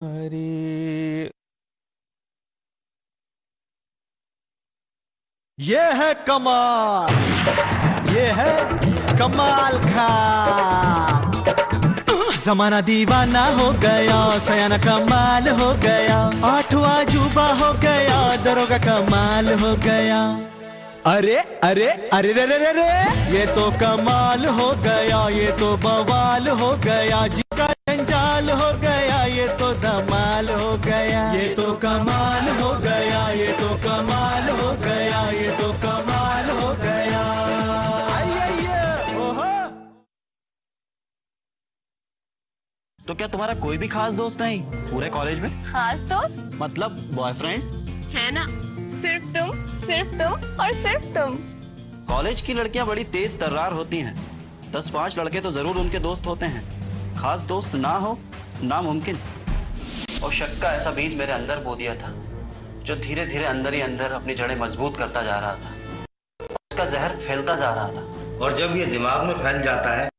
अरे ये है कमाल, ये है कमाल खान। जमाना दीवाना हो गया, सयाना कमाल हो गया, आठवां अजूबा हो गया, दरोगा कमाल हो गया। अरे अरे अरे रे रे रे रे, ये तो कमाल हो गया, ये तो बवाल हो गया, जी का जंजाल हो गया, ये तो धमाल हो गया, ये तो कमाल हो गया, ये तो कमाल हो गया, ये तो कमाल हो गया। ओहो। तो क्या तुम्हारा कोई भी खास दोस्त नहीं पूरे कॉलेज में? खास दोस्त मतलब बॉयफ्रेंड? है ना, सिर्फ तुम और सिर्फ तुम। कॉलेज की लड़कियां बड़ी तेज तर्रार होती हैं। 10-5 लड़के तो जरूर उनके दोस्त होते हैं, खास दोस्त ना हो नामुमकिन। और शक का ऐसा बीज मेरे अंदर बो दिया था, जो धीरे धीरे अंदर ही अंदर अपनी जड़ें मजबूत करता जा रहा था। उसका जहर फैलता जा रहा था, और जब ये दिमाग में फैल जाता है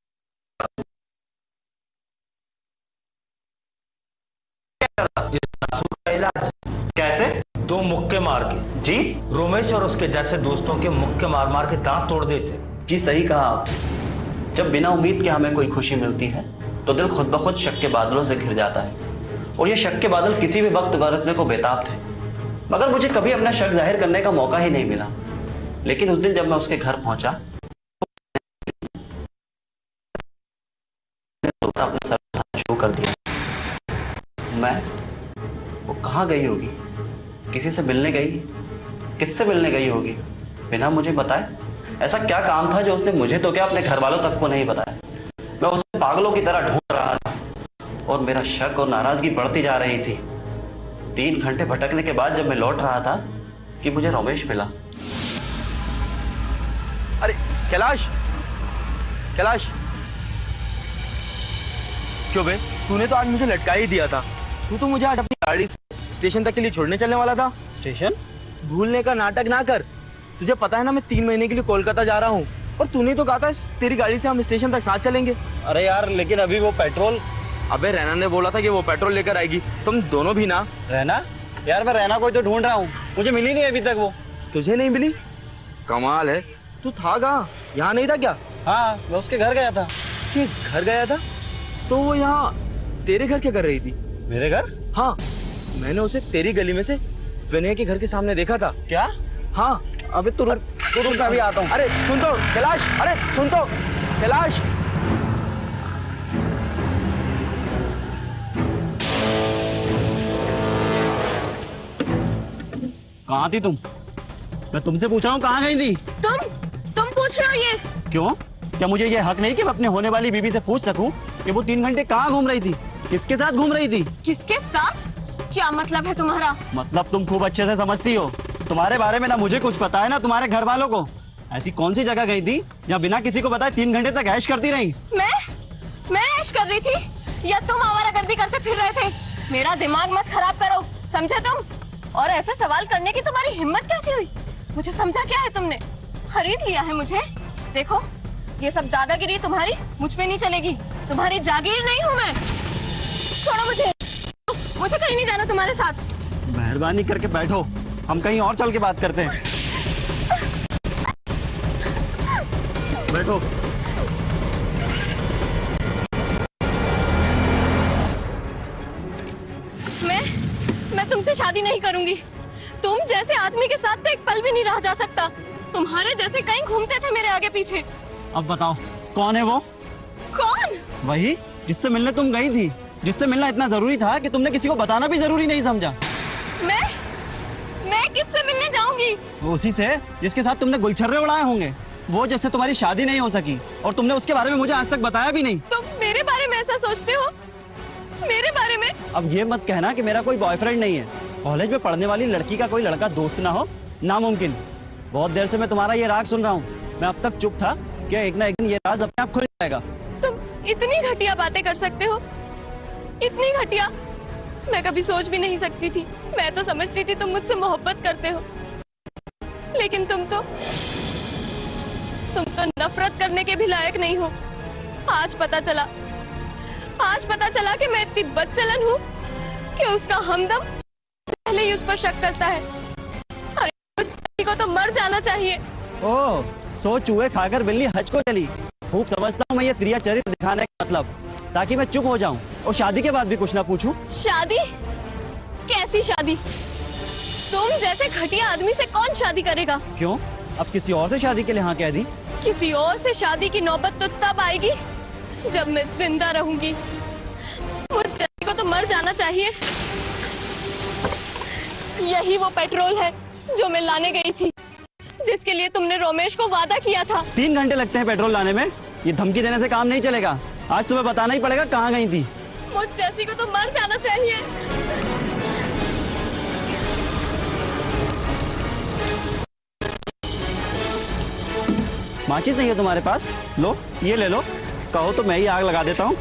इलाज कैसे? 2 मुक्के मार के। जी रोमेश और उसके जैसे दोस्तों के मुक्के मार मार के दांत तोड़ देते। जी सही कहा आप। जब बिना उम्मीद के हमें कोई खुशी मिलती है तो दिल खुद ब खुद शक के बादलों से घिर जाता है, और ये शक के बादल किसी भी वक्त बरसने को बेताब थे, मगर मुझे कभी अपना शक जाहिर करने का मौका ही नहीं मिला। लेकिन उस दिन जब मैं उसके घर पहुंचा तो अपना सर उठाना शुरू कर दिया। वो कहाँ गई होगी? किसी से मिलने गई? किससे मिलने गई होगी बिना मुझे बताए? ऐसा क्या काम था जो उसने मुझे तो क्या अपने घर वालों तक को नहीं बताया? मैं उसे पागलों की तरह ढूंढ रहा था और मेरा शक और नाराजगी बढ़ती जा रही थी। 3 घंटे भटकने के बाद जब मैं लौट रहा था कि मुझे रमेश मिला। अरे कैलाश, कैलाश, क्यों बे? तूने तो आज मुझे लटका ही दिया था। तू तो मुझे आज अपनी गाड़ी स्टेशन तक के लिए छोड़ने चलने वाला था। स्टेशन? भूलने का नाटक ना कर। तुझे पता है ना मैं 3 महीने के लिए कोलकाता जा रहा हूँ, और तूने तो कहा था तेरी गाड़ी से हम स्टेशन तक साथ चलेंगे। अरे यार लेकिन अभी वो पेट्रोल। अबे रैना ने बोला था कि वो पेट्रोल लेकर आएगी। तुम दोनों भी ना। रहना? यार मैं रहना कोई तो ढूंढ रहा हूँ, मुझे मिली नहीं अभी तक वो। तुझे नहीं मिली? कमाल है। तू था कहाँ? यहाँ नहीं था क्या? हाँ मैं उसके घर गया था। उसके घर गया था? तो वो यहाँ तेरे घर क्या कर रही थी? मेरे घर? हाँ, मैंने उसे तेरी गली में से विनय के घर के सामने देखा था। क्या? हाँ। अबे तू रुक, मैं अभी आता हूँ। अरे सुन तो कैलाश, अरे सुन तो कैलाश। कहाँ थी तुम? मैं तुमसे पूछ रहा हूँ कहाँ गई थी? तुम पूछ रहे हो ये? क्यों? क्या मुझे ये हक नहीं कि मैं अपने होने वाली बीवी से पूछ सकूं कि वो 3 घंटे कहाँ घूम रही थी, किसके साथ घूम रही थी? किसके साथ? क्या मतलब है तुम्हारा? मतलब तुम खूब अच्छे से समझती हो। तुम्हारे बारे में ना मुझे कुछ पता है ना तुम्हारे घर वालों को। ऐसी कौन सी जगह गई थी जहाँ बिना किसी को बताए 3 घंटे तक ऐश करती रही? मैं ऐश कर रही थी या तुम आवारागर्दी करते फिर रहे थे? मेरा दिमाग मत खराब करो, समझे तुम? और ऐसे सवाल करने की तुम्हारी हिम्मत कैसी हुई? मुझे समझा क्या है तुमने? खरीद लिया है मुझे? देखो ये सब दादागिरी तुम्हारी मुझ पे नहीं चलेगी। तुम्हारी जागीर नहीं हूँ मैं। छोड़ो मुझे कहीं नहीं जाना तुम्हारे साथ। मेहरबानी करके बैठो, हम कहीं और चल के बात करते हैं। बैठो। मैं तुमसे शादी नहीं करूंगी। तुम जैसे आदमी के साथ तो एक पल भी नहीं रहा जा सकता। तुम्हारे जैसे कहीं घूमते थे मेरे आगे पीछे। अब बताओ कौन है वो? कौन? वही जिससे मिलने तुम गई थी, जिससे मिलना इतना जरूरी था कि तुमने किसी को बताना भी जरूरी नहीं समझा। मैं किससे मिलने जाऊंगी? उसी से जिसके साथ तुमने गुलछर्रे उड़ाए होंगे, वो जिससे तुम्हारी शादी नहीं हो सकी, और तुमने उसके बारे में मुझे आज तक बताया भी नहीं। तुम मेरे बारे में ऐसा सोचते हो? मेरे बारे में? अब ये मत कहना कि मेरा कोई बॉयफ्रेंड नहीं है। कॉलेज में पढ़ने वाली लड़की का कोई लड़का दोस्त ना हो, नामुमकिन। बहुत देर से मैं तुम्हारा ये राग सुन रहा हूँ। मैं अब तक चुप था कि एक ना एक दिन ये राज अपने आप खुल जाएगा। तुम इतनी घटिया बातें कर सकते हो? इतनी घटिया मैं कभी सोच भी नहीं सकती थी। मैं तो समझती थी तुम मुझसे मोहब्बत करते हो, लेकिन तुम तो नफरत करने के भी लायक नहीं हो। आज पता चला कि मैं इतनी बदचलन हूँ कि उसका हमदम पहले ही उस पर शक करता है। अरे उस चली को तो मर जाना चाहिए। ओह, सो चूहे खाकर बिल्ली हज को चली। खूब समझता हूँ मैं ये क्रिया चरित्र दिखाने का मतलब, ताकि मैं चुप हो जाऊं और शादी के बाद भी कुछ ना पूछूं। शादी? कैसी शादी? तुम जैसे घटिया आदमी से कौन शादी करेगा? क्यों, अब किसी और से शादी के लिए हाँ कह दी? किसी और से शादी की नौबत तो तब आएगी जब मैं जिंदा रहूंगी। मुझ चली को तो मर जाना चाहिए। यही वो पेट्रोल है जो मैं लाने गई थी, जिसके लिए तुमने रोमेश को वादा किया था। 3 घंटे लगते हैं पेट्रोल लाने में। ये धमकी देने से काम नहीं चलेगा। आज तुम्हें बताना ही पड़ेगा कहाँ गई थी। मुझ जैसी को तो मर जाना चाहिए। माचिस नहीं है तुम्हारे पास? लो, ये ले लो। कहो तो मैं ही आग लगा देता हूँ।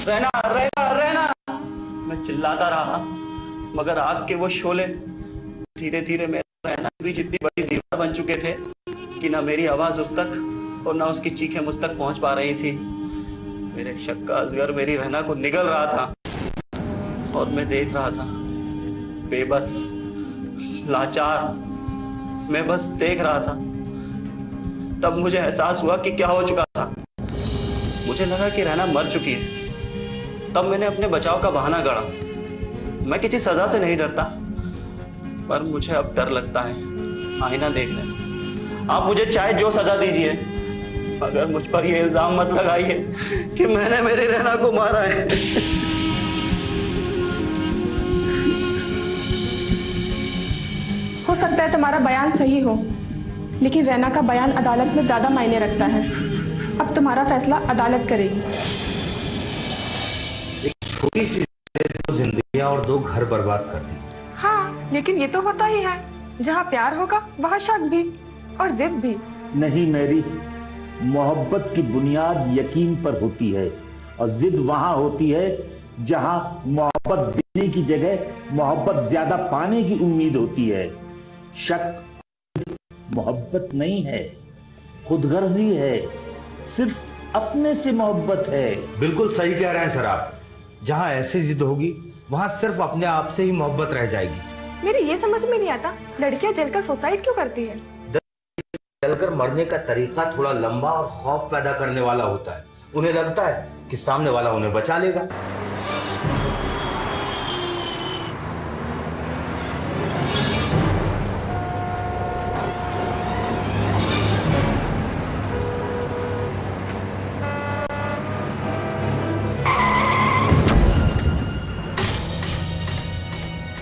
रहना रहना रहना, मैं चिल्लाता रहा, मगर आग के वो शोले धीरे धीरे मेरा रहना भी जितनी बड़ी दीवार बन चुके थे कि ना मेरी आवाज उस तक और ना उसकी चीखें मुझ तक पहुंच पा रही थी। मेरे शक का अजगर मेरी रहना को निगल रहा था और मैं देख रहा था, बेबस, लाचार। मैं बस देख रहा था। तब मुझे एहसास हुआ कि क्या हो चुका था। मुझे लगा कि रहना मर चुकी है। तब मैंने अपने बचाव का बहाना गढ़ा। मैं किसी सजा से नहीं डरता, पर मुझे अब डर लगता है आईना देखने। आप मुझे चाहे जो सजा दीजिए, मगर मुझ पर यह इल्जाम मत लगाइए कि मैंने मेरी रहना को मारा है। हो सकता है तुम्हारा बयान सही हो, लेकिन रैना का बयान अदालत में ज्यादा मायने रखता है। अब तुम्हारा फैसला अदालत करेगी। छोटी सी दो जिंदगियां और 2 घर बर्बाद कर दी। हाँ, लेकिन ये तो होता ही है, जहाँ प्यार होगा वहाँ शक भी और जिद भी। नहीं मैरी, मोहब्बत की बुनियाद यकीन पर होती है और जिद वहां होती है जहां मोहब्बत देने की जगह मोहब्बत ज्यादा पाने की उम्मीद होती है। शक मोहब्बत नहीं है, खुदगर्जी है, सिर्फ अपने से मोहब्बत है। बिल्कुल सही कह रहे हैं सर आप। जहाँ ऐसी जिद होगी वहाँ सिर्फ अपने आप से ही मोहब्बत रह जाएगी। मेरी ये समझ में नहीं आता, लड़कियां जलकर सुसाइड क्यों करती है? जलकर मरने का तरीका थोड़ा लंबा और खौफ पैदा करने वाला होता है। उन्हें लगता है कि सामने वाला उन्हें बचा लेगा।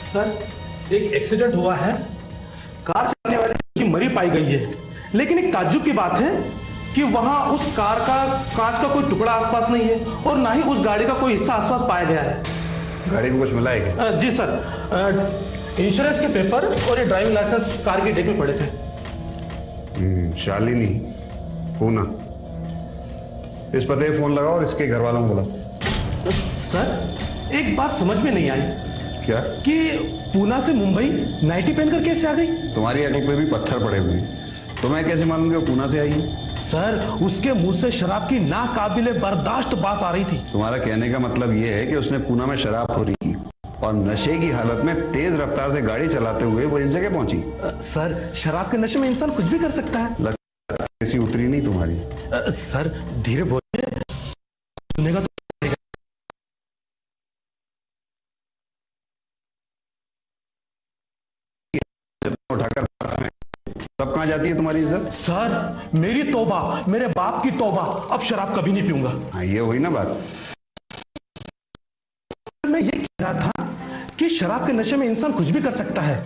सर, एक एक्सीडेंट हुआ है। कार चलाने वाली की मरी पाई गई है, लेकिन एक ताज्जुब की बात है कि वहां उस कार का कांच का कोई टुकड़ा आसपास नहीं है और ना ही उस गाड़ी का कोई हिस्सा आसपास पाया गया है। गाड़ी में कुछ मिला है क्या? जी सर, इंश्योरेंस के पेपर और ये ड्राइविंग लाइसेंस कार की डेक में पड़े थे। शालिनी, पूना, इस पते पे फोन लगाओ और इसके घर वालों को बुलाओ। सर, एक बात समझ में नहीं आई। क्या? कि पूना से मुंबई नाइटी पहनकर कैसे आ गई? तुम्हारी अकल पे भी पत्थर पड़े हुए हैं, तो मैं कैसे मानूंगी वो पूना से आई है? सर, उसके मुंह से शराब की नाकाबिले बर्दाश्त बात आ रही थी। तुम्हारा कहने का मतलब ये है कि उसने पूना में शराबखोरी की और नशे की हालत में तेज रफ्तार से गाड़ी चलाते हुए वो इस जगह पहुंची। सर, शराब के नशे में इंसान कुछ भी कर सकता है। लगता है ऐसी उतरी नहीं तुम्हारी। सर, धीरे बोलिए, सुनेगा तो। उठाकर तब कहाँ जाती है तुम्हारी इज्जत? सर, मेरी तौबा, मेरे बाप की तौबा, अब शराब कभी नहीं पीऊंगा। हाँ, ये हुई ना बात। मैं ये कह रहा था कि शराब के नशे में इंसान कुछ भी कर सकता है।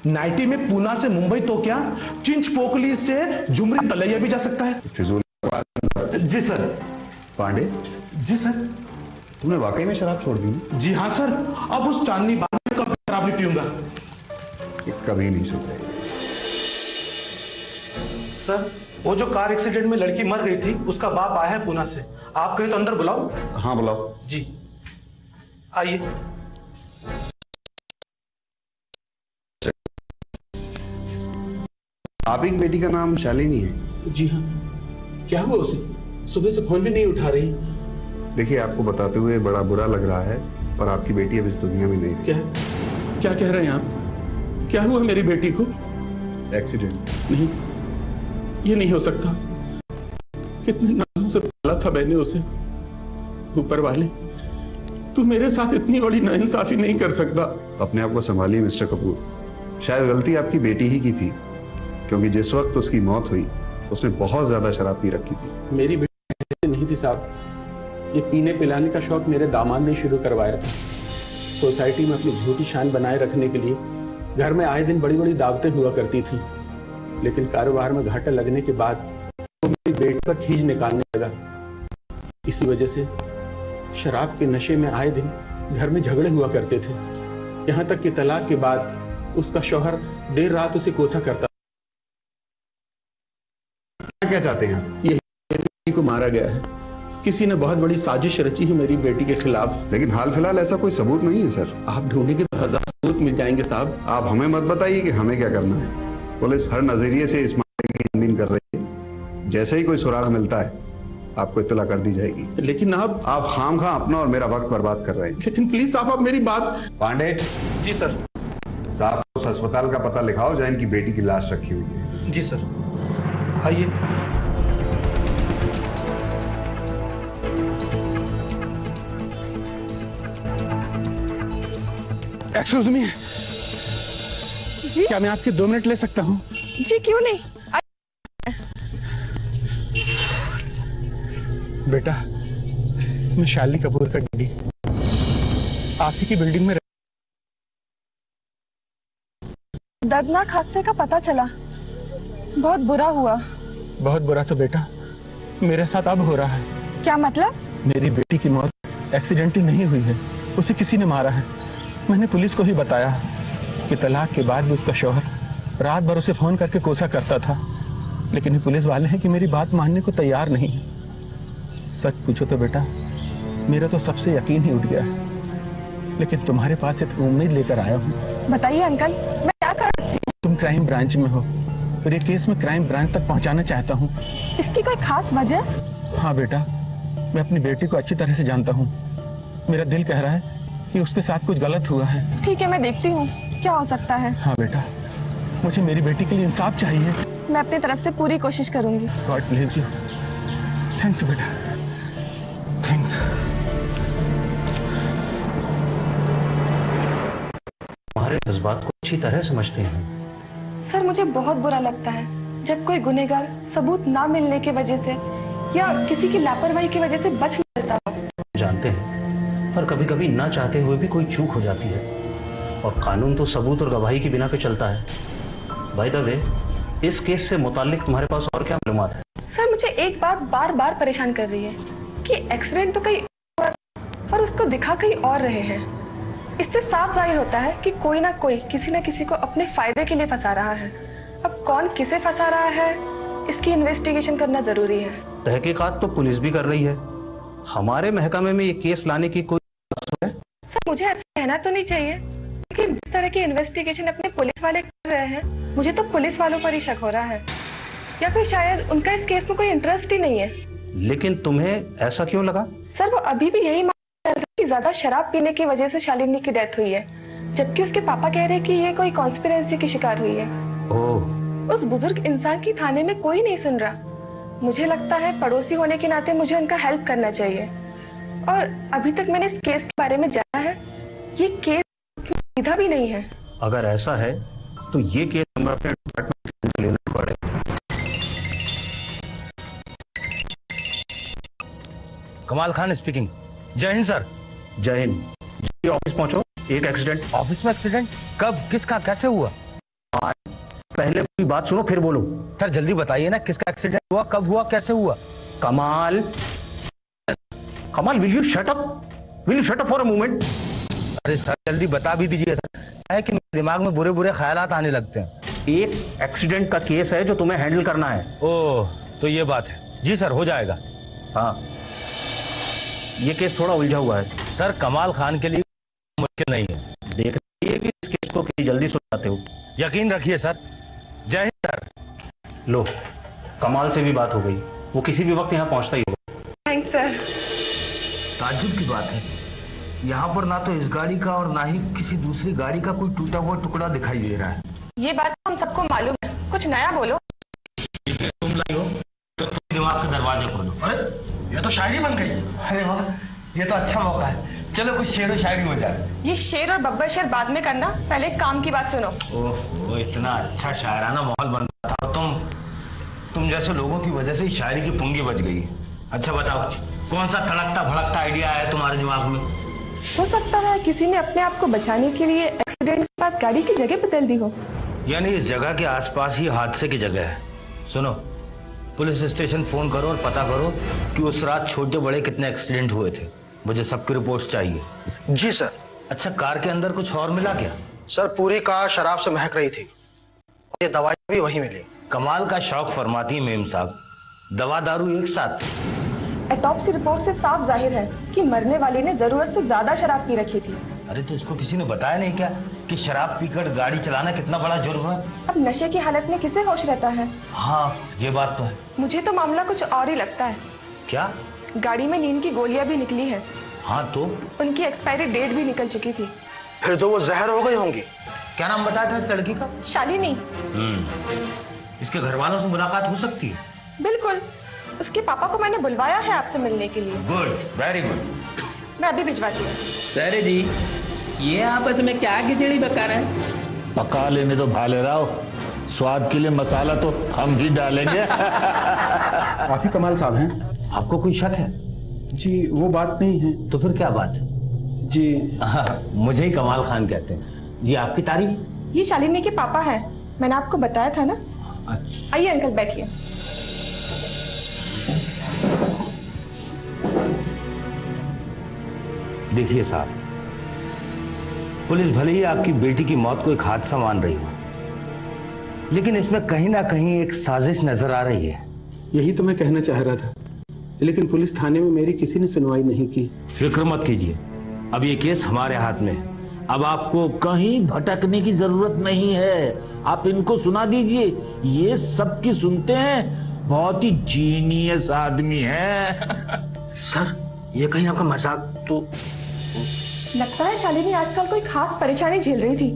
नाइटी में पूना से मुंबई तो क्या, चिंच पोकली से झुमरी तलैया भी जा सकता है। फिजूल। जी सर। पांडे जी सर। तुमने वाकई में शराब छोड़ दी? जी हाँ सर, अब उस चांदनी बाग में कभी शराब नहीं पीऊंगा। कभी नहीं सुधरेगा। सर, वो जो कार एक्सीडेंट में लड़की मर गई थी, उसका बाप आया है पूना से। आप कहें तो अंदर बुलाओ? हाँ बुलाओ। जी आइए। आप ही की बेटी का नाम शालिनी है? जी हाँ। क्या हुआ उसे? सुबह से फोन भी नहीं उठा रही। देखिए, आपको बताते हुए बड़ा बुरा लग रहा है, पर आपकी बेटी अब इस दुनिया में नहीं रही। क्या कह रहे हैं आप? क्या हुआ मेरी बेटी को? एक्सीडेंट। नहीं, ये नहीं हो सकता। कितने नाजों से पाला था मैंने उसे। ऊपर वाले, तू मेरे साथ इतनी बड़ी नाइंसाफी नहीं कर सकता। अपने आप को संभालिए मिस्टर कपूर। शायद गलती आपकी बेटी ही की थी, क्योंकि जिस वक्त उसकी मौत हुई उसने बहुत ज्यादा शराब पी रखी थी। मेरी बेटी नहीं थी साहब। ये पीने पिलाने का शौक मेरे दामाद ने शुरू करवाया था। सोसाइटी में अपनी झूठी शान बनाए रखने के लिए घर में आए दिन बड़ी बड़ी दावतें हुआ करती थी, लेकिन कारोबार में घाटा लगने के बाद वो मेरी बेटी पर खींच निकालने लगा। इसी वजह से शराब के नशे में आए दिन घर में झगड़े हुआ करते थे। यहाँ तक कि तलाक के बाद उसका शौहर देर रात उसे कोसा करता। क्या चाहते हैं? ये बेटी को मारा गया है। किसी ने बहुत बड़ी साजिश रची है मेरी बेटी के खिलाफ। लेकिन हाल फिलहाल ऐसा कोई सबूत नहीं है सर। आप ढूंढेंगे तो 1000 सबूत मिल जाएंगे साहब। आप हमें मत बताइए कि हमें क्या करना है। पुलिस हर नजरिए से इस मामले की छानबीन कर रही है। जैसे ही कोई सुराग मिलता है आपको इत्तला कर दी जाएगी। लेकिन आप खामखा अपना और मेरा वक्त बर्बाद कर रहे हैं। लेकिन प्लीज आप मेरी बात। पांडे जी सर। साहब, उस अस्पताल का पता लिखाओ जहाँ इनकी बेटी की लाश रखी हुई है। जी सर, आइए। एक्सक्यूज मी जी, क्या मैं आपके 2 मिनट ले सकता हूँ? जी क्यों नहीं। बेटा, मैं शालिनी कपूर का डैडी आप ही की बिल्डिंग में। दर्दनाक हादसे का पता चला, बहुत बुरा हुआ। बहुत बुरा तो बेटा मेरे साथ अब हो रहा है। क्या मतलब? मेरी बेटी की मौत एक्सीडेंटली नहीं हुई है, उसे किसी ने मारा है। मैंने पुलिस को ही बताया कि तलाक के बाद भी उसका शौहर रात भर उसे फोन करके कोसा करता था, लेकिन ये पुलिस वाले हैं कि मेरी बात मानने को तैयार नहीं है। सच पूछो तो बेटा मेरा तो सबसे यकीन ही उठ गया है, लेकिन तुम्हारे पास एक उम्मीद लेकर आया हूँ। बताइए अंकल, मैं क्या कर सकती हूँ? तुम क्राइम ब्रांच में हो और ये केस मैं क्राइम ब्रांच तक पहुँचाना चाहता हूँ। इसकी कोई खास वजह? हाँ बेटा, मैं अपनी बेटी को अच्छी तरह से जानता हूँ। मेरा दिल कह रहा है कि उसके साथ कुछ गलत हुआ है। ठीक है, मैं देखती हूँ क्या हो सकता है। हाँ बेटा, मुझे मेरी बेटी के लिए इंसाफ चाहिए। मैं अपनी तरफ से पूरी कोशिश करूंगी। God bless you. थैंक्स बेटा, थैंक्स। तुम्हारे जज्बात को अच्छी तरह समझते हैं। सर, मुझे बहुत बुरा लगता है जब कोई गुनहगार सबूत ना मिलने की वजह से या किसी की लापरवाही की वजह से बच निकलता हो। जानते हैं, पर कभी कभी ना चाहते हुए भी कोई चूक हो जाती है, और कानून तो सबूत और गवाही की बिना पे चलता है। बाय द वे, इस केस से मुताल्लिक तुम्हारे पास और क्या मालूमात है? सर, मुझे एक बात बार बार परेशान कर रही है कि एक्सीडेंट तो कहीं और पर उसको दिखा कहीं और रहे हैं। इससे साफ जाहिर होता है कि कोई ना कोई किसी ना किसी को अपने फायदे के लिए फंसा रहा है। अब कौन किसे फंसा रहा है, इसकी इन्वेस्टिगेशन करना जरूरी है। तहकीकात तो पुलिस भी कर रही है। हमारे महकमे में ये केस लाने की कोई है? सर, मुझे ऐसा कहना तो नहीं चाहिए, लेकिन जिस तरह की इन्वेस्टिगेशन अपने पुलिस वाले कर रहे हैं, मुझे तो पुलिस वालों पर ही शक हो रहा है, या फिर शायद उनका इस केस में कोई इंटरेस्ट ही नहीं है। लेकिन तुम्हें ऐसा क्यों लगा? सर, वो अभी भी यही मान रहे हैं कि ज्यादा शराब पीने की वजह से शालिनी की डेथ हुई है, जबकि उसके पापा कह रहे हैं कि ये कोई कॉन्स्पिरेसी की शिकार हुई है। ओह। उस बुजुर्ग इंसान की थाने में कोई नहीं सुन रहा। मुझे लगता है पड़ोसी होने के नाते मुझे उनका हेल्प करना चाहिए। और अभी तक मैंने इस केस के बारे में जाना है, ये केस सीधा भी नहीं है। अगर ऐसा है तो ये केस हमें अपने डिपार्टमेंट में लेना पड़ेगा। कमाल खान स्पीकिंग। जय हिंद सर। जय हिंद। जी, ऑफिस पहुंचो। एक एक्सीडेंट। ऑफिस में एक्सीडेंट? कब, किसका, कैसे हुआ? पहले पूरी बात सुनो फिर बोलो। सर जल्दी बताइए ना, किसका एक्सीडेंट हुआ, कब हुआ, कैसे हुआ? कमाल, कमाल, will you shut up? Will you shut up for a moment? अरे सर जल्दी बता भी दीजिए सर, है कि मेरे दिमाग में बुरे बुरे ख्यालात आने लगते हैं। एक एक्सीडेंट का केस है जो तुम्हें हैंडल करना है। ओह, तो ये बात है। जी सर, हो जाएगा। हाँ, ये केस थोड़ा उलझा हुआ है। सर कमाल खान के लिए मुश्किल नहीं है। देख रही कि इस केस को जल्दी सुलझाते हो। यकीन रखिए सर। जय हिंद सर। लो, कमाल से भी बात हो गई, वो किसी भी वक्त यहाँ पहुँचता ही होगा। Thanks sir. ताज्जुब की बात है, यहाँ पर ना तो इस गाड़ी का और ना ही किसी दूसरी गाड़ी का कोई टूटा हुआ टुकड़ा दिखाई दे रहा है। ये बात हम सबको मालूम है, कुछ नया बोलो। तुम लाई हो तो तुम दिमाग का दरवाजा खोलो। अरे ये तो शायरी बन गई। अरे वाह, ये तो अच्छा मौका है, चलो कुछ शेर व शायरी हो जाए। ये शेर और बब्बर शेर बाद में करना, पहले काम की बात सुनो। ओह, इतना अच्छा शायराना माहौल बन रहा था और तुम जैसे लोगों की वजह से ही शायरी की पुंगी बच गई। अच्छा बताओ, कौन सा तड़कता भड़कता आइडिया आया तुम्हारे दिमाग में? हो सकता है किसी ने अपने आप को बचाने के लिए एक्सीडेंट के बाद गाड़ी की जगह बदल दी हो। यानी इस जगह के आसपास ही हादसे की जगह है। सुनो, पुलिस स्टेशन फोन करो और पता करो कि उस रात छोटे बड़े कितने एक्सीडेंट हुए थे। मुझे सबकी रिपोर्ट्स चाहिए। जी सर। अच्छा, कार के अंदर कुछ और मिला क्या? सर पूरी कार शराब से महक रही थी, ये दवाई भी वहीं मिली। कमाल का शौक फरमाती है मेम साहब, दवा दारू एक साथ। ऑटोप्सी रिपोर्ट से साफ जाहिर है कि मरने वाली ने जरूरत से ज्यादा शराब पी रखी थी। अरे तो इसको किसी ने बताया नहीं क्या कि शराब पीकर गाड़ी चलाना कितना बड़ा जुर्म है? अब नशे की हालत में किसे होश रहता है? हाँ, ये बात तो है। मुझे तो मामला कुछ और ही लगता है। क्या? गाड़ी में नींद की गोलियां भी निकली है। हाँ तो? उनकी एक्सपायरी डेट भी निकल चुकी थी। फिर तो वो जहर हो गई होंगी। क्या नाम बताया था इस लड़की का? शालिनी। इसके घर वालों से मुलाकात हो सकती है? बिल्कुल, उसके पापा को मैंने बुलवाया है आपसे मिलने के लिए। Good, very good. मैं अभी भिजवाती हूँ। सर जी, ये आपस में क्या खिचड़ी पका रहे हैं? पका लेने तो भाले राव, स्वाद के लिए मसाला तो हम ही डालेंगे। आप ही कमाल साहब हैं? आपको कोई शक है? जी वो बात नहीं है। तो फिर क्या बात है? जी मुझे ही कमाल खान कहते हैं। जी आपकी तारीफ? ये शालिनी के पापा है, मैंने आपको बताया था ना। आइए अंकल बैठिए। देखिए साहब, पुलिस भले ही आपकी बेटी की मौत को एक हादसा मान रही हो, लेकिन इसमें कहीं ना कहीं एक साजिश नजर आ रही है। यही तो मैं कहना चाह रहा था, लेकिन पुलिस थाने में मेरी किसी ने सुनवाई नहीं की। फिक्र मत कीजिए, अब ये केस हमारे हाथ में है। अब आपको कहीं भटकने की जरूरत नहीं है, आप इनको सुना दीजिए, ये सब की सुनते हैं, बहुत ही जीनियस आदमी है। सर ये कहीं आपका मजाक तो? लगता है शालिनी आजकल कोई खास परेशानी झेल रही थी।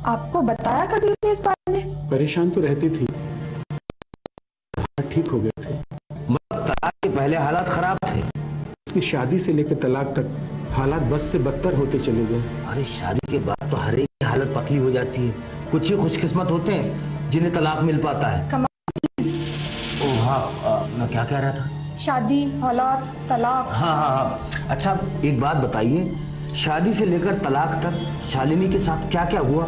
आपको बताया कभी उसने इस बारे में? परेशान तो रहती थी, ठीक हो गए थे। तलाक के पहले हालात खराब थे। उसकी शादी से लेकर तलाक तक हालात बस से बदतर होते चले गए। अरे शादी के बाद तो हर एक की हालत पतली हो जाती है। कुछ ही खुशकिस्मत होते हैं जिन्हें तलाक मिल पाता है। ओह हाँ, मैं क्या कह रहा था? शादी, हालात, तलाक। हाँ। अच्छा एक बात बताइए, शादी से लेकर तलाक तक शालिनी के साथ क्या क्या हुआ?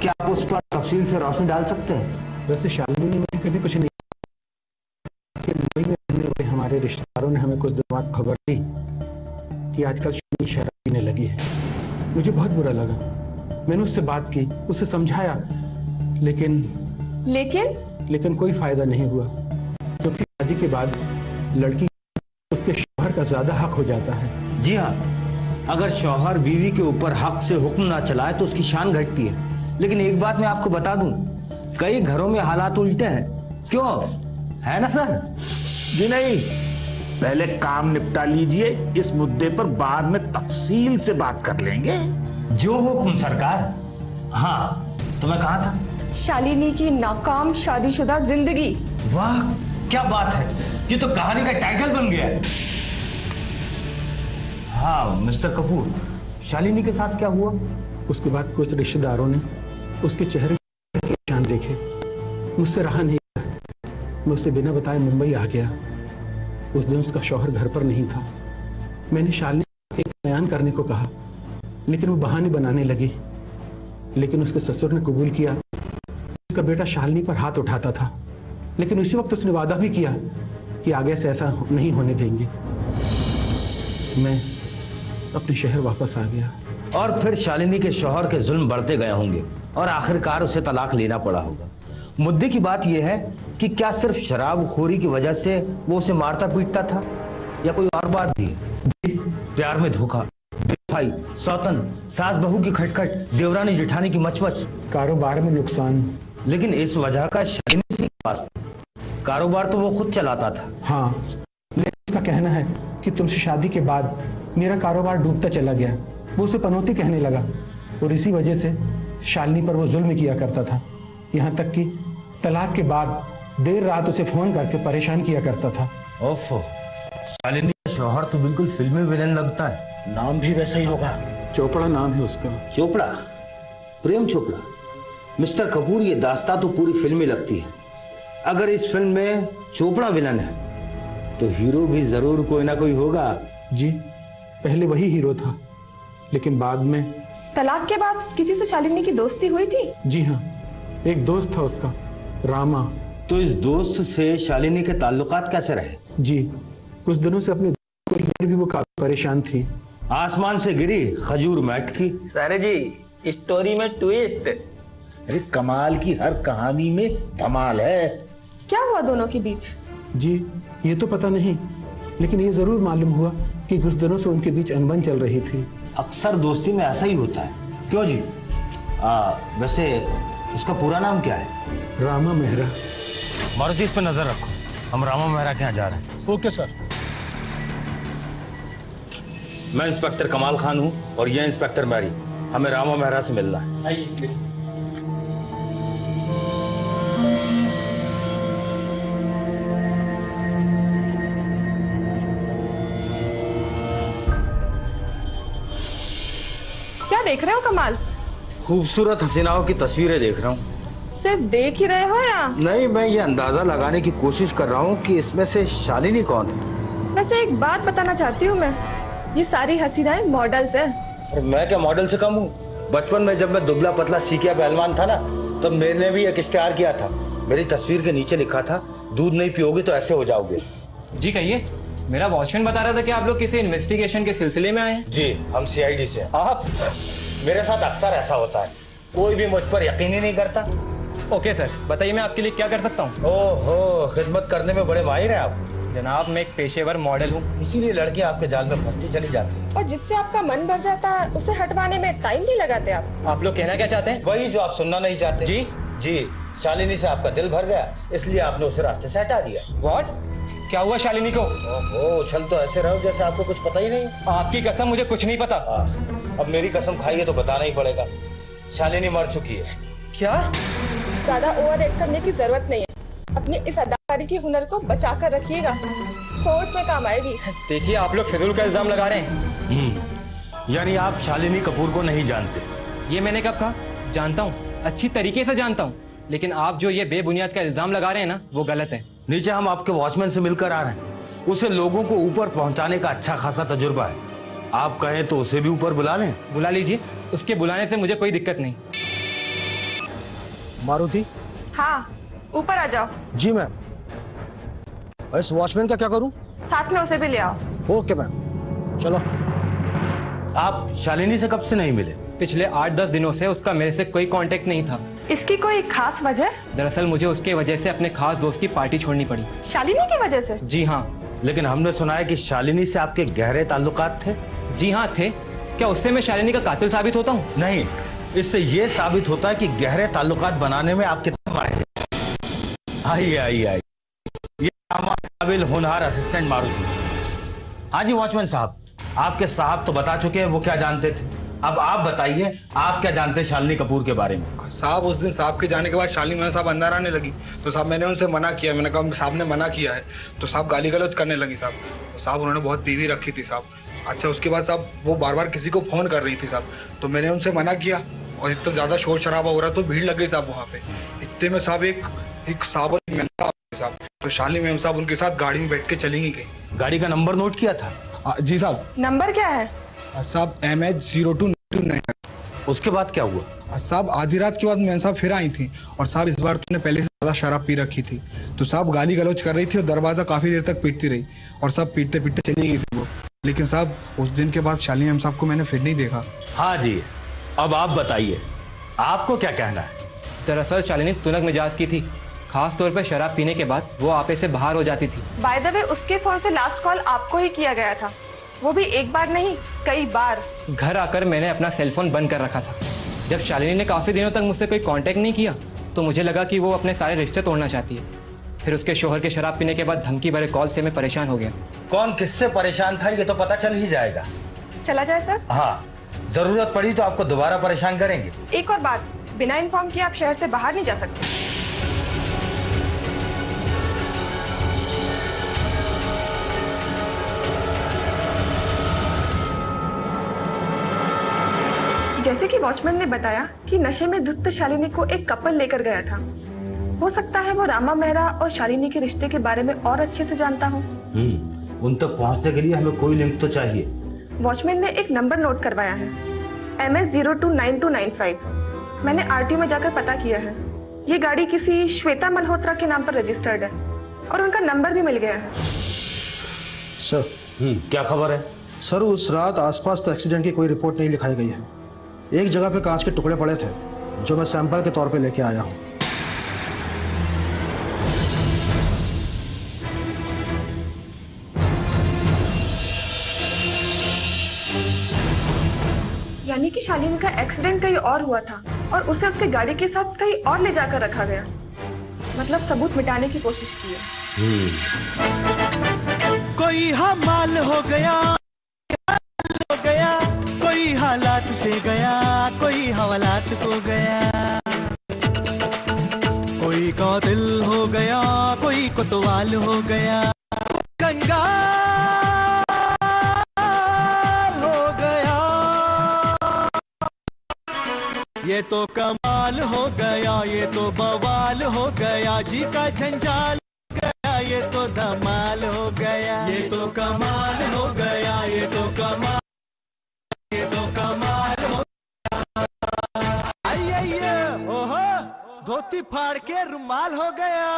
क्या आप उस पर तफसील से रोशनी डाल सकते हैं? वैसे शालिनी ने मुझे कभी कुछ नहीं, मुंबई में रहने वाले हमारे रिश्तेदारों ने हमें कुछ दिन बाद खबर दी कि आजकल शालिनी शराब पीने लगी है। मुझे बहुत बुरा लगा। मैंने उससे बात की, उसे समझाया, लेकिन कोई फायदा नहीं हुआ, क्योंकि शादी के बाद लड़की उसके शौहर का ज्यादा हक हो जाता है। जी हाँ, अगर शौहर बीवी के ऊपर हक से हुक्म ना चलाए तो उसकी शान घटती है। लेकिन एक बात मैं आपको बता दूं, कई घरों में हालात उल्टे हैं। क्यों है ना सर? जी नहीं, पहले काम निपटा लीजिए, इस मुद्दे पर बाद में तफसील से बात कर लेंगे। जो हुक्म सरकार। हाँ तो मैं कहा था, शालिनी की नाकाम शादीशुदा जिंदगी। वाह क्या बात है, ये तो कहानी का टाइटल बन गया है। हाँ मिस्टर कपूर, शालिनी के साथ क्या हुआ? उसके बाद कुछ रिश्तेदारों ने उसके चेहरे के निशान देखे, मुझसे रहा नहीं गया। मैं उसे बिना बताए मुंबई आ गया। उस दिन उसका शौहर घर पर नहीं था। मैंने शालिनी से एक बयान करने को कहा, लेकिन वो बहाने बनाने लगी। लेकिन उसके ससुर ने कबूल किया, उसका बेटा शालिनी पर हाथ उठाता था, लेकिन उसी वक्त उसने वादा भी किया कि आगे से ऐसा नहीं होने देंगे। मैं अपने शहर वापस आ गया। और फिर शालिनी के शौहर के जुल्म बढ़ते गए होंगे और आखिरकार उसे तलाक लेना पड़ा होगा। मुद्दे की बात यह है कि क्या सिर्फ शराबखोरी की वजह से वो उसे मारता पीटता था या कोई और बात भी है? प्यार में धोखा, बेवफाई, सौतन, सास बहू की खटखट, देवरानी जेठानी की मचमच, कारोबार में नुकसान। लेकिन इस वजह का शालिनी से वास्ता। कारोबार तो वो खुद चलाता था। हाँ, लेकिन उसका कहना है कि तुमसे शादी के बाद मेरा कारोबार डूबता चला गया। वो उसे पनौती कहने लगा और इसी वजह से शालिनी पर वो जुल्म किया करता था। यहाँ तक कि तलाक के बाद देर रात उसे फोन करके परेशान किया करता था। ओफो, शालिनी का शौहर तो बिल्कुल फिल्मी विलेन लगता है। नाम भी वैसा ही होगा। चोपड़ा नाम है उसका। चोपड़ा? प्रेम चोपड़ा? मिस्टर कपूर, ये दास्तां तो पूरी फिल्मी लगती है। अगर इस फिल्म में चोपड़ा विलन है तो हीरो भी जरूर कोई ना कोई होगा। जी, पहले वही हीरो था, लेकिन बाद में। तलाक के बाद किसी से शालिनी की दोस्ती हुई थी? जी हाँ, एक दोस्त था उसका, रामा। तो इस दोस्त से शालिनी के ताल्लुकात कैसे रहे? जी, कुछ दिनों से अपने दोस्त को लेकर भी वो काफी परेशान थी। आसमान से गिरी खजूर मैट की। सर जी, स्टोरी में ट्विस्ट। अरे कमाल की हर कहानी में धमाल है। क्या हुआ दोनों के बीच? जी, ये तो पता नहीं, लेकिन ये जरूर मालूम हुआ कि कुछ दिनों से उनके बीच अनबन चल रही थी। अक्सर दोस्ती में ऐसा ही होता है। क्यों जी? वैसे उसका पूरा नाम क्या है? रामा मेहरा। मारुति, इस पर नजर रखो, हम रामा मेहरा के यहाँ जा रहे हैं। Okay sir. मैं इंस्पेक्टर कमाल खान हूँ और ये इंस्पेक्टर मैरी। हमें रामा मेहरा से मिलना है। आइए। क्या देख रहे हो कमाल? खूबसूरत हसीनाओं की तस्वीरें देख रहा हूँ। सिर्फ देख ही रहे हो या? नहीं, मैं ये अंदाजा लगाने की कोशिश कर रहा हूँ कि इसमें से शालिनी कौन है। वैसे एक बात बताना चाहती हूँ मैं, ये सारी हसीनाएं मॉडल्स हैं। मैं क्या मॉडल से कम हूँ? बचपन में जब मैं दुबला पतला सीकिया पहलवान था ना, तब मैंने भी एक इश्तेहार किया था। मेरी तस्वीर के नीचे लिखा था, दूध नहीं पियोगे तो ऐसे हो जाओगे। जी कहिए। मेरा वॉचमैन बता रहा था कि आप लोग किसी इन्वेस्टिगेशन के सिलसिले में आए हैं। जी, हम सीआईडी से। आप? मेरे साथ अक्सर ऐसा होता है, कोई भी मुझ पर यकीन ही नहीं करता। ओके सर, बताइए मैं आपके लिए क्या कर सकता हूँ। ओहो, खिदमत करने में बड़े माहिर हैं आप। जनाब, मैं एक पेशेवर मॉडल हूँ, इसीलिए लड़कियां आपके जाल में फंसती चली जाती हैं। और जिससे आपका मन भर जाता है उसे हटवाने में टाइम नहीं लगाते आप। आप लोग कहना क्या चाहते हैं? वही जो आप सुनना नहीं चाहते। जी जी, शालिनी से आपका दिल भर गया, इसलिए आपने उसे रास्ते से हटा दिया। व्हाट? क्या हुआ शालिनी को? ओहो, उछल तो ऐसे रहो जैसे आपको कुछ पता ही नहीं। आपकी कसम, मुझे कुछ नहीं पता। अब मेरी कसम खाइए तो बताना ही पड़ेगा। शालिनी मर चुकी है। क्या? ज्यादा ओवर एक्ट करने की जरूरत नहीं है। अपनी इस अदाकारी के हुनर को बचा कर रखिएगा, कोर्ट में काम आएगी। देखिए, आप लोग फिजूल का इल्जाम लगा रहे हैं। यानी आप शालिनी कपूर को नहीं जानते? ये मैंने कब कहा? जानता हूँ, अच्छी तरीके से जानता हूँ, लेकिन आप जो ये बेबुनियाद का इल्जाम लगा रहे हैं ना, वो गलत है। नीचे हम आपके वॉचमैन से मिलकर आ रहे हैं। उसे लोगों को ऊपर पहुंचाने का अच्छा खासा तजुर्बा है। आप कहें तो उसे भी ऊपर बुला लें। बुला लीजिए, उसके बुलाने से मुझे कोई दिक्कत नहीं। मारुति। हाँ, ऊपर आ जाओ। जी मैम। और इस वॉचमैन का क्या करूं? साथ में उसे भी ले आओ। ओके मैम, चलो। आप शालिनी से कब से नहीं मिले? पिछले 8-10 दिनों से उसका मेरे से कोई कांटेक्ट नहीं था। इसकी कोई खास वजह? दरअसल मुझे उसके वजह से अपने खास दोस्त की पार्टी छोड़नी पड़ी। शालिनी की वजह से? जी हाँ। लेकिन हमने सुना है कि शालिनी से आपके गहरे ताल्लुकात थे। जी हाँ थे। क्या उससे मैं शालिनी का कातिल साबित होता हूँ? नहीं, इससे ये साबित होता है कि गहरे ताल्लुकात बनाने में आप कितने माहिर हैं। आइए आइए आइए, ये हमारे काबिल होनहार असिस्टेंट मारुति। हाँ जी वॉचमैन साहब, आपके साहब तो बता चुके हैं वो क्या जानते थे। अब आप बताइए, आप क्या जानते हैं शालिनी कपूर के बारे में? साहब, उस दिन साहब के जाने के बाद शालिनी मैम साहब अंदर आने लगी, तो साहब मैंने उनसे मना किया। मैंने कहा साहब ने मना किया है, तो साहब गाली गलौज करने लगी साहब। तो साहब उन्होंने बहुत पीवी रखी थी साहब। अच्छा, उसके बाद साहब वो बार बार किसी को फ़ोन कर रही थी साहब, तो मैंने उनसे मना किया। और इतना ज़्यादा शोर शराबा हो रहा तो भीड़ लग गई साहब वहाँ पे। इतने में साहब एक साहब साहब, तो शालिनी मैम साहब उनके साथ गाड़ी में बैठ के चली गई। गाड़ी का नंबर नोट किया था? जी साहब। नंबर क्या है? साहब MH0229। उसके बाद क्या हुआ? साहब आधी रात के बाद मैम साहब फिर आई थी, और साहब इस बार तुमने पहले से ज़्यादा शराब पी रखी थी। तो साहब गाली गलौज कर रही थी और दरवाज़ा काफ़ी देर तक पीटती रही, और साहब पीटते पीटते चली गई थी वो। लेकिन साहब उस दिन के बाद शालिनी मैम साहब को मैंने फिर नहीं देखा। हाँ जी, अब आप बताइए, आपको क्या कहना है? दरअसल शालिनी तुनक मिजाज की थी। खास तौर पर शराब पीने के बाद वो आपे से बाहर हो जाती थी। बाय द वे, उसके फोन से लास्ट कॉल आपको ही किया गया था, वो भी एक बार नहीं कई बार। घर आकर मैंने अपना सेलफोन बंद कर रखा था। जब शालिनी ने काफ़ी दिनों तक मुझसे कोई कांटेक्ट नहीं किया तो मुझे लगा कि वो अपने सारे रिश्ते तोड़ना चाहती है। फिर उसके शोहर के शराब पीने के बाद धमकी भरे कॉल से मैं परेशान हो गया। कौन किससे परेशान था ये तो पता चल ही जाएगा। चला जाए सर? हाँ, जरूरत पड़ी तो आपको दोबारा परेशान करेंगे। एक और बात, बिना इन्फॉर्म किए आप शहर से बाहर नहीं जा सकते। जैसे कि वॉचमैन ने बताया कि नशे में धुत शालिनी को एक कपल लेकर गया था। हो सकता है वो रामा मेहरा और शालिनी के रिश्ते के बारे में और अच्छे से जानता हो। उन तक पहुंचने के लिए हमें कोई लिंक तो चाहिए। वॉचमैन ने एक नंबर नोट करवाया है, MS029295। मैंने RTO में जाकर पता किया है। ये गाड़ी किसी श्वेता मल्होत्रा के नाम पर रजिस्टर्ड है और उनका नंबर भी मिल गया है। सर, क्या खबर है? सर, उस रात आसपास तो एक्सीडेंट की कोई रिपोर्ट नहीं लिखाई गई है। एक जगह पे कांच के टुकड़े पड़े थे जो मैं सैंपल के तौर पे लेके आया हूँ। यानी कि शालिनी का एक्सीडेंट कहीं और हुआ था और उसे उसके गाड़ी के साथ कहीं और ले जाकर रखा गया। मतलब सबूत मिटाने की कोशिश की है। कोई हमाल हो गया, कोई हालात से गया, कोई हवालात को गया, कोई कातिल हो गया, कोई कोतवाल हो गया, कंगाल हो गया। ये तो कमाल हो गया, ये तो बवाल हो गया, जी का जंजाल हो गया, ये तो धमाल हो गया। ये तो कमाल हो गया, ये तो कमाल, ये तो कमाल हो गया। आइए, ओहो, धोती फाड़ के रुमाल हो गया।